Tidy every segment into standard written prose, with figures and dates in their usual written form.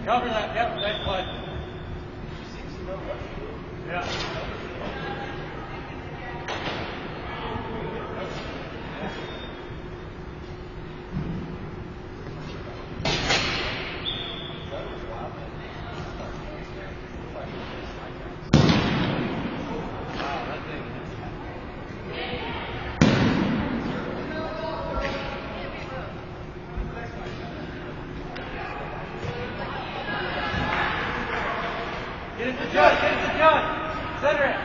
Cover that, yep, that play. Yeah. Get it to Judd, center it.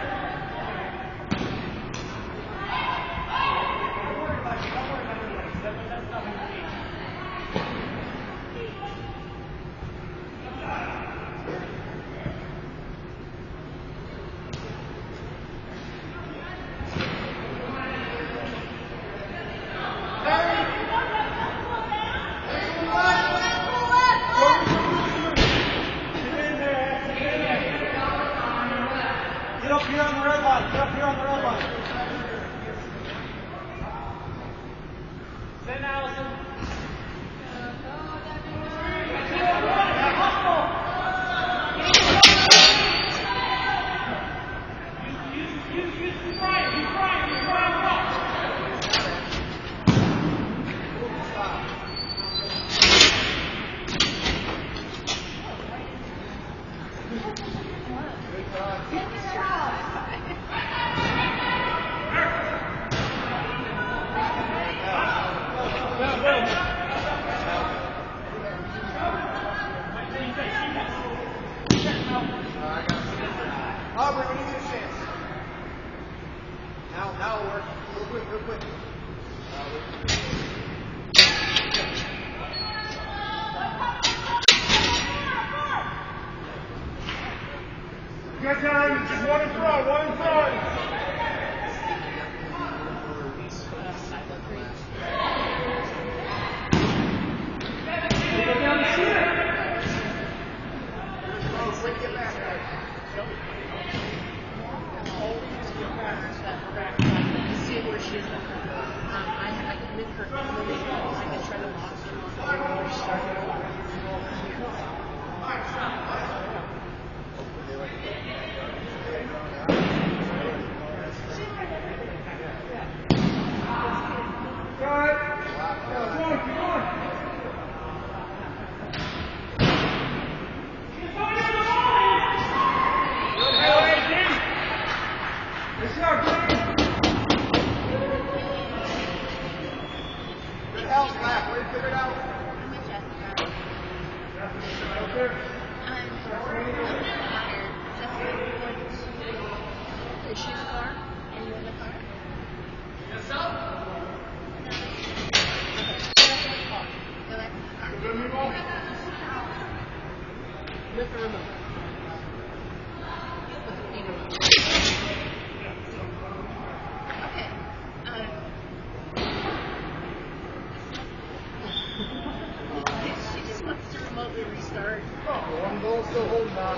Get up here on the red line. Get up here on the red line. Send Allison. Aubrey, when you get a chance. Now it'll work. Real quick. Good time. Just one in front. Get back. See where she is. I can make her I can try to lock her where she started. Is she in the car? Are you in the car? Yes, sir. Go back in the car. Lift the remote. Put the feet on. Okay. She just wants to remotely restart. Oh, I'm going still holding on.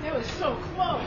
That was so close.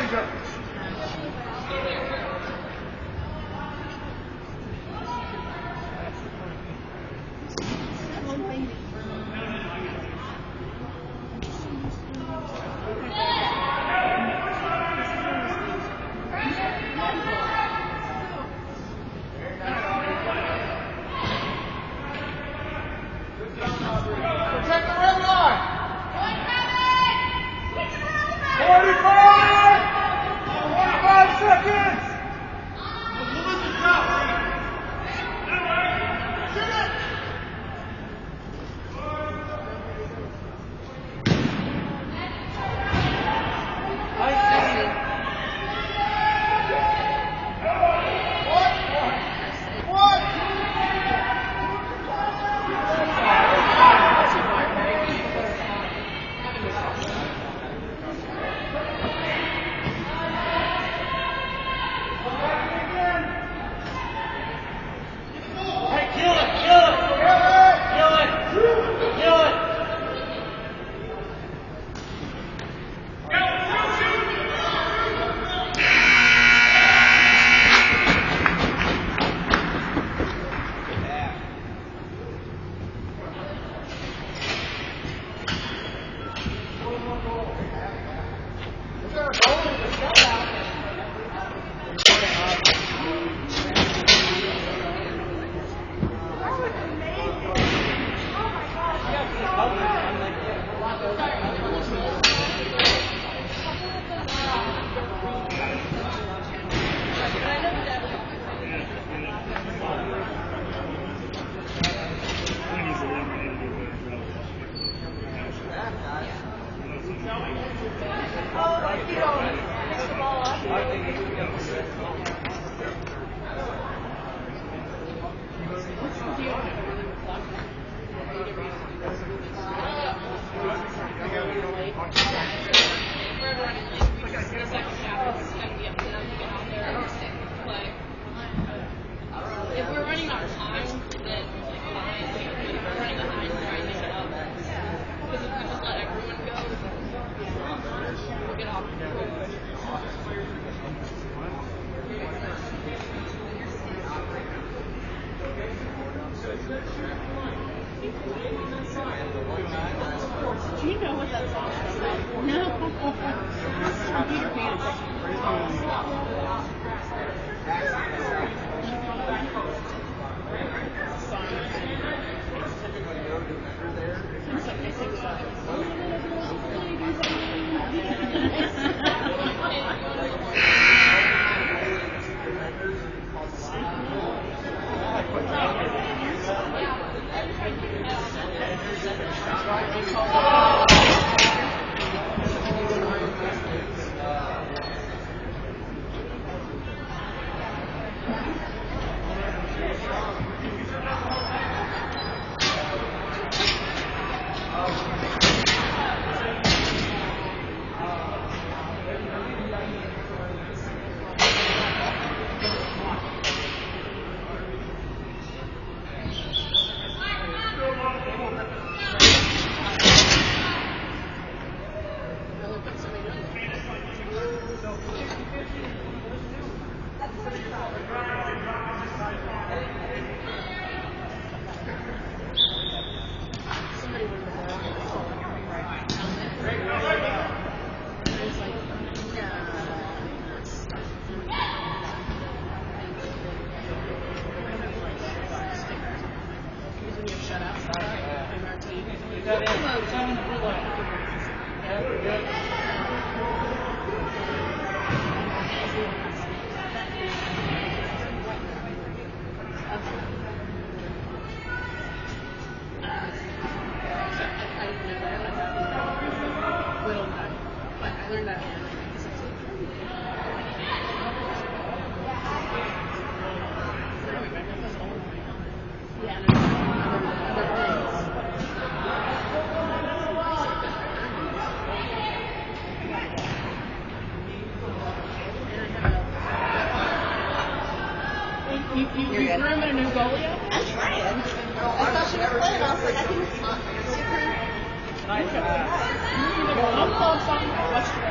Fraser. Protect the red line. 45 seconds. If we're running out of time, then fine. If we're running behind, we're trying to make it up. Because if we just let everyone go, we'll get off. Do you know what that song is about? No. It's from Peter Pan. You threw him in a new goalie? I'm trying. I thought she was playing. I was like, I think it's not super. I'm called something. What's your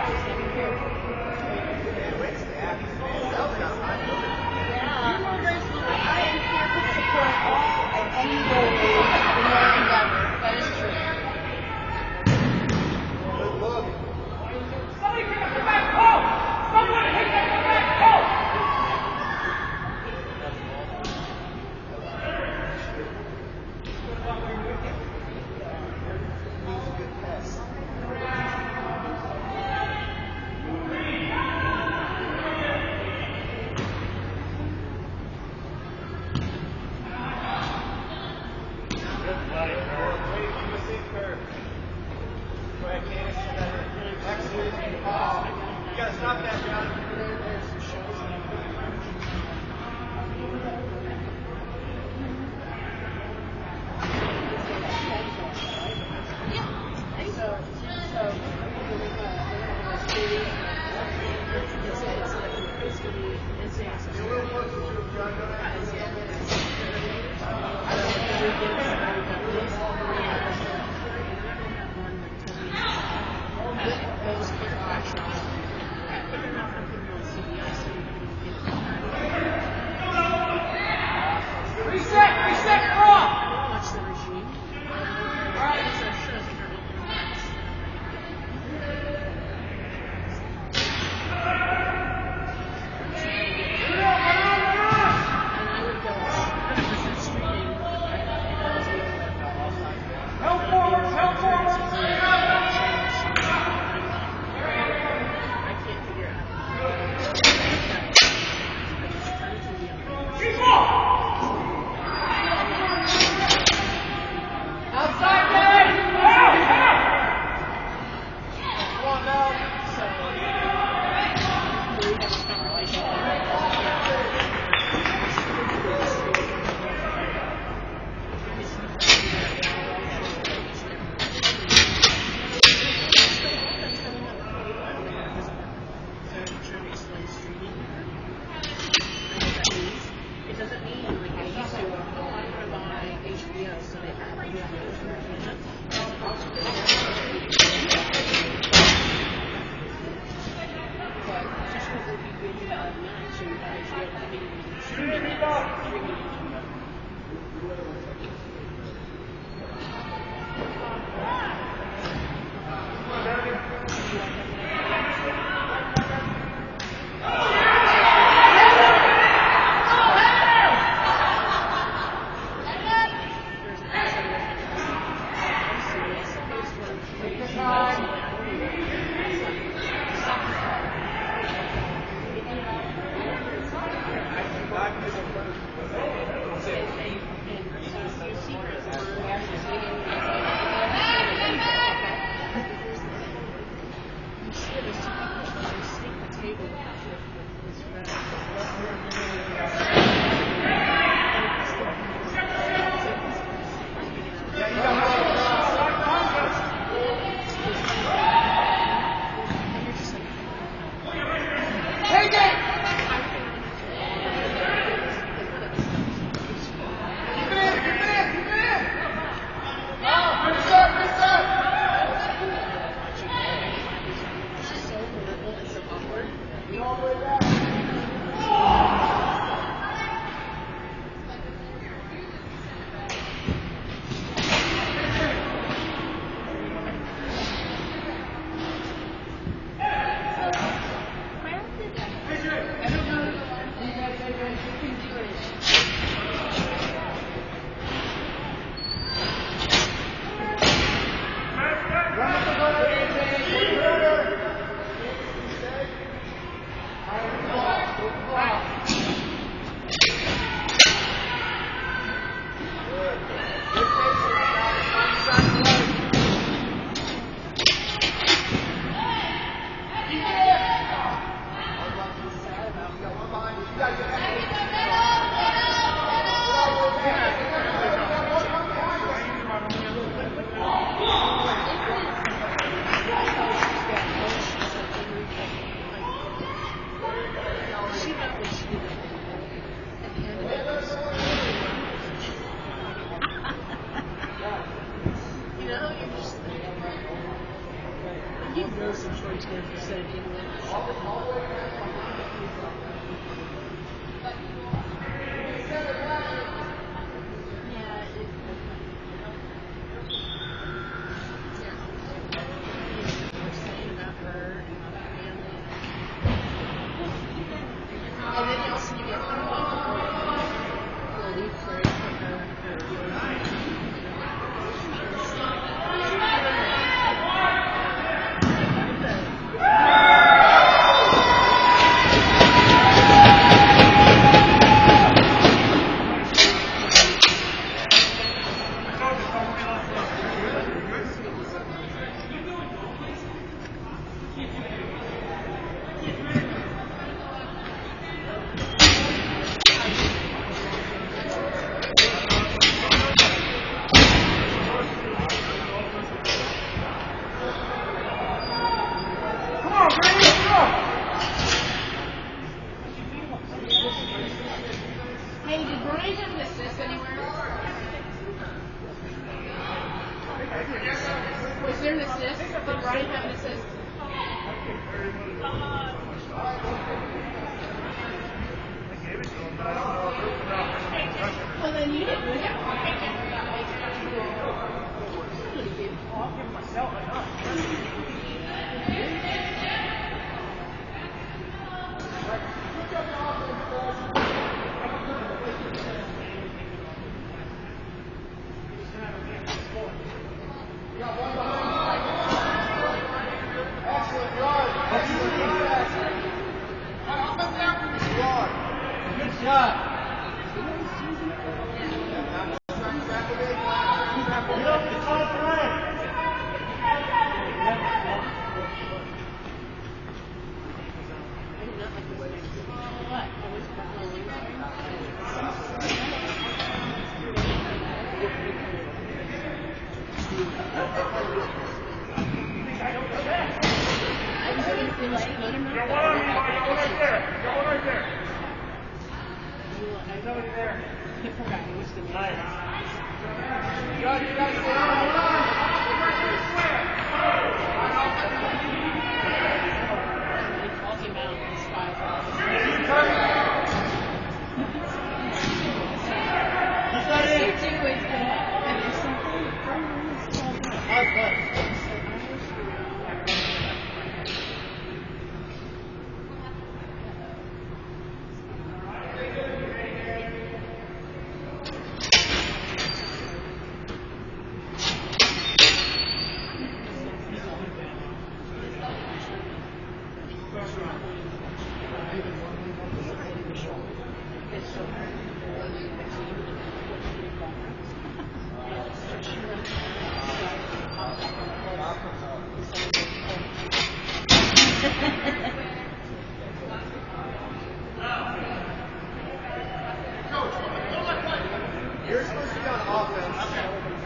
You're supposed to be on offense.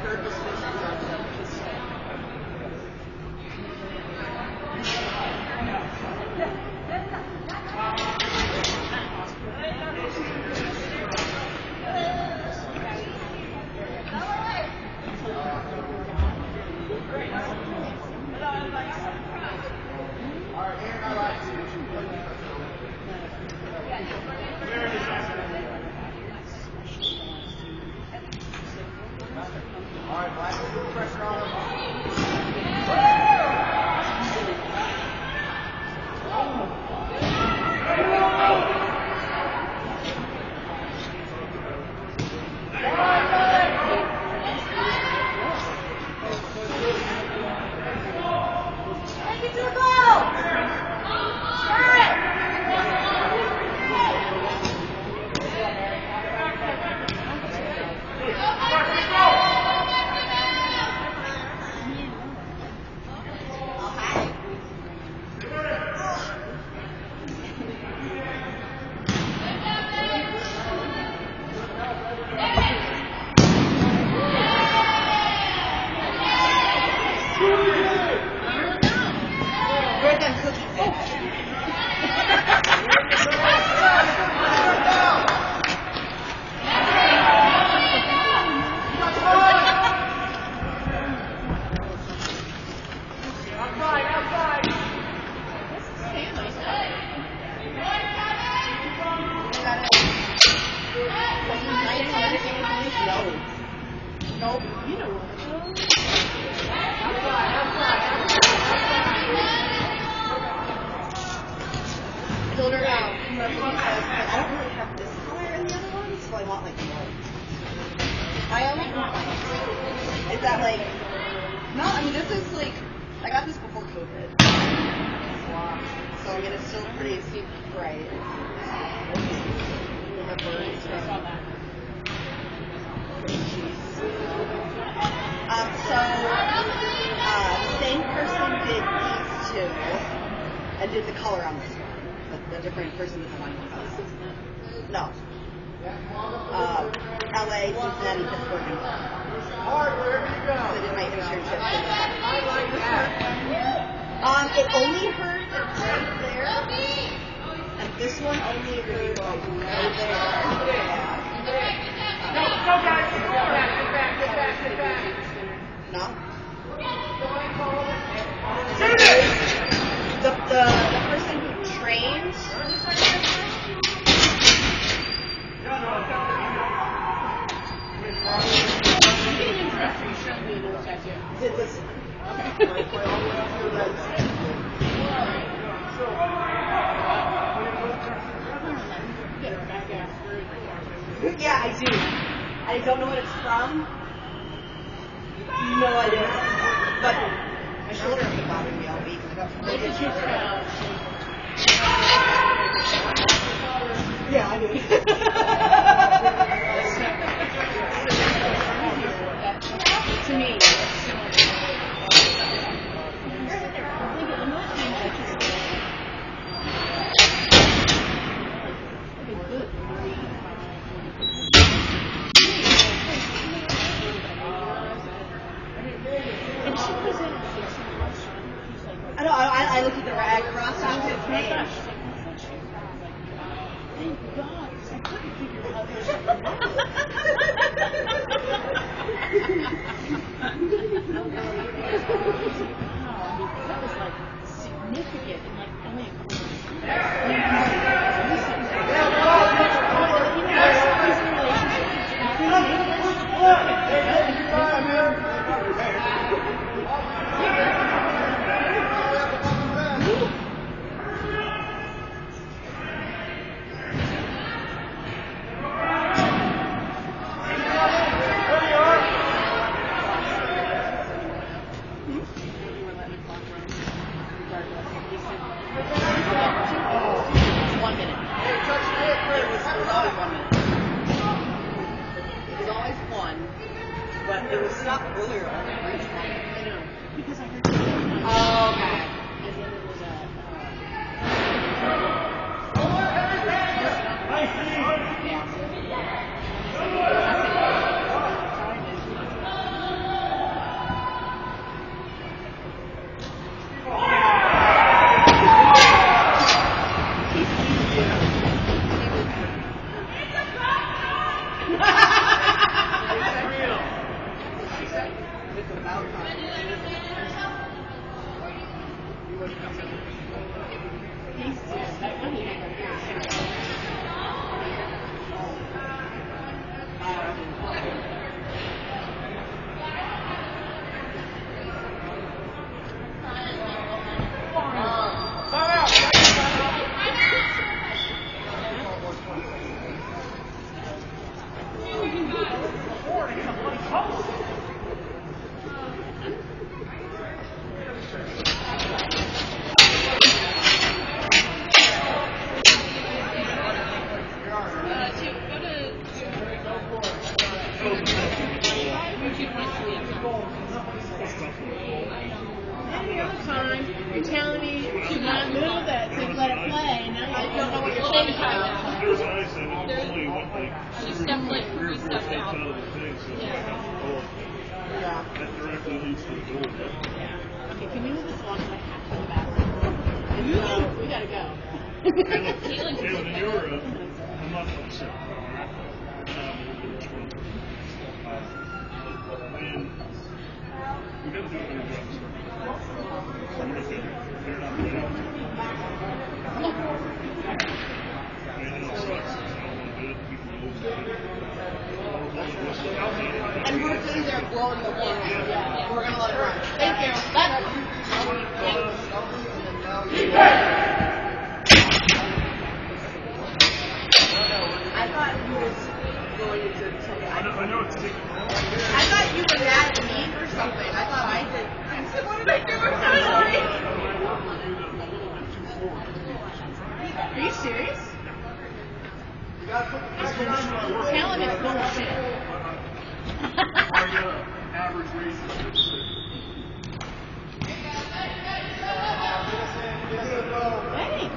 Third was supposed to be on defense. Nope. You know what? I told her, I don't really have this color in the other one, so I want like more. I only want is that like, no, I mean this is like, I got this before COVID. So I mean it's still pretty bright. The same person did these two and did the color on this one. The different person is one of No. LA, Cincinnati, Pittsburgh, and wherever you go. So I did my internship. I like that. It only hurts right there. And this one only really goes right there. No, go guys, get back. No? Shoot it! The person who trains. This one. Yeah, I do. I don't know what it's from. No idea. But my shoulder has been bothering me all week. Yeah, I do. Thank God, 'cause I couldn't figure out how to shut that was like significant and like only a quarter. You're telling me to not move it, to let it play, and now you don't know what you're saying. She stepped like 3 steps out. That directly leads to the door. Okay, can we move this along? I have to go back. We gotta go. Caleb, in Europe, I'm not upset. When we got to do a better job. They're not ready. And it sucks. And we're sitting there blowing the horn. Yeah. We're going to let it run. Thank you. I thought you were going to something. I know it's taking I thought you were mad at me for something. I thought I did. I said, what did I do? I'm so sorry. Are you serious? Tell him it's bullshit. average racist. Hey!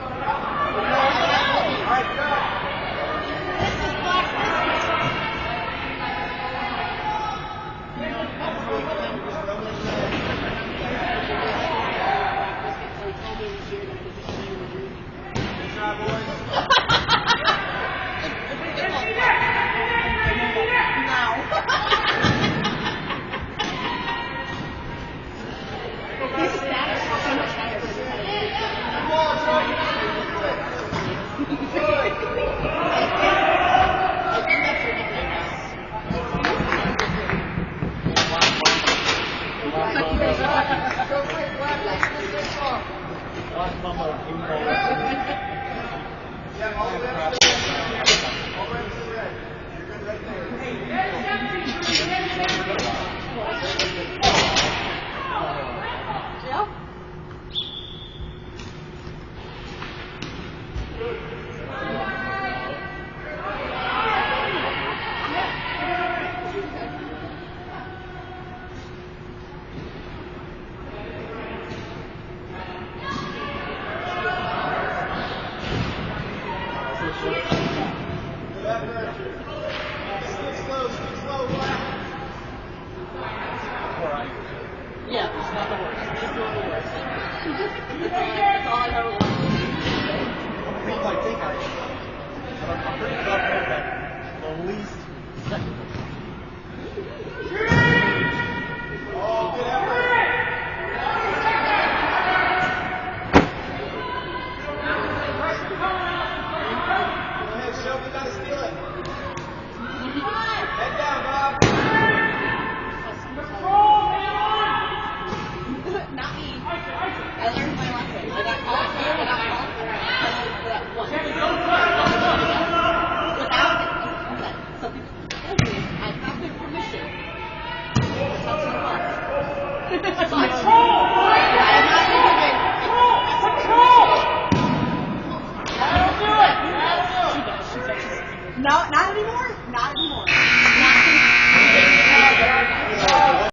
I